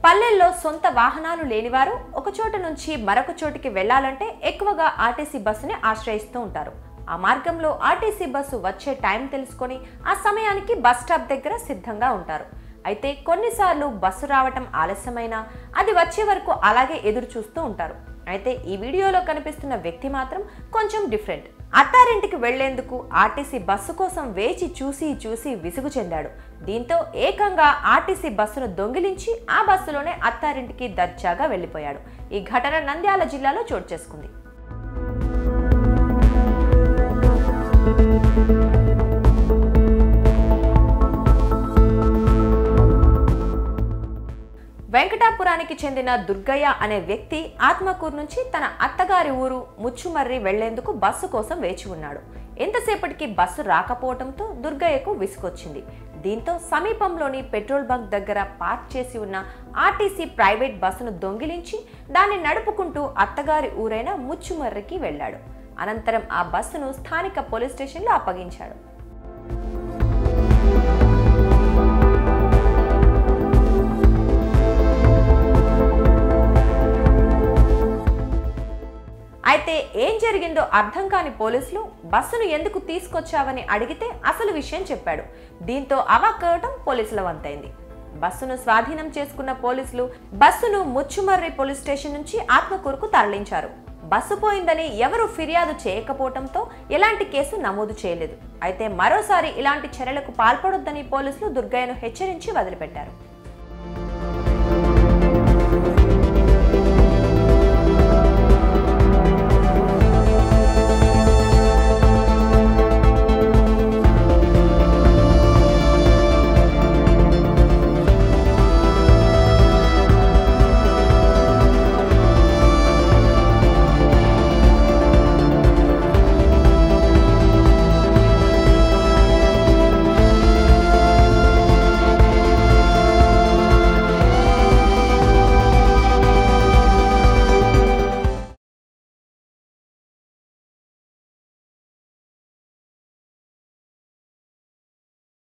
పల్లెల్లో సొంత వాహనాలు లేనివారు ఒక చోట నుంచి మరొక చోటికి వెళ్లాలంటే ఎక్కువగా ఆర్టీసీ బస్సుని ఆశ్రయిస్తూ ఉంటారు. ఆ మార్గంలో ఆర్టీసీ బస్సు వచ్చే టైం తెలుసుకొని ఆ సమయానికి బస్ స్టాప్ దగ్గర సిద్ధంగా ఉంటారు. అయితే కొన్నిసార్లు బస్సు రావటం ఆలస్యమైనా అది వచ్చే వరకు అలాగే ఎదురు చూస్తూ ఉంటారు. అయితే ఈ వీడియోలో కనిపిస్తున్న వ్యక్తి మాత్రం కొంచెం డిఫరెంట్. అత్తారింటికి వెళ్లేందుకు ఆర్టీసీ బస్సు కోసం వేచి చూసి విసుగు చెందాడు. దీంతో ఏకంగా ఆర్టీసీ బస్సును దొంగిలించి ఆ బస్సులోనే అత్తారింటికి దర్జాగా వెళ్లిపోయాడు. ఈ ఘటన నంద్యాల జిల్లాలో చోటు చేసుకుంది. వెంకటాపురానికి చెందిన దుర్గయ్య అనే వ్యక్తి ఆత్మకూరు నుంచి తన అత్తగారి ఊరు ముచ్చుమర్రి వెళ్లేందుకు బస్సు కోసం వేచి ఉన్నాడు. ఎంతసేపటికి బస్సు రాకపోవడంతో దుర్గయ్యకు విసుగొచ్చింది. దీంతో సమీపంలోని పెట్రోల్ బంక్ దగ్గర పార్క్ చేసి ఉన్న ఆర్టీసీ ప్రైవేట్ బస్సును దొంగిలించి దాన్ని నడుపుకుంటూ అత్తగారి ఊరైన ముచ్చుమర్రికి వెళ్లాడు. అనంతరం ఆ బస్సును స్థానిక పోలీస్ స్టేషన్లో అప్పగించాడు. అయితే ఏం జరిగిందో అర్థం కాని పోలీసులు బస్సును ఎందుకు తీసుకొచ్చావని అడిగితే అసలు విషయం చెప్పాడు. దీంతో అవాక్కవటం పోలీసుల వంతైంది. బస్సును స్వాధీనం చేసుకున్న పోలీసులు బస్సును ముచ్చుమర్రి పోలీస్ స్టేషన్ నుంచి ఆత్మకూరుకు తరలించారు. బస్సు పోయిందని ఎవరు ఫిర్యాదు చేయకపోవడంతో ఎలాంటి కేసు నమోదు చేయలేదు. అయితే మరోసారి ఇలాంటి చర్యలకు పాల్పడొద్దని పోలీసులు దుర్గయ్యను హెచ్చరించి వదిలిపెట్టారు.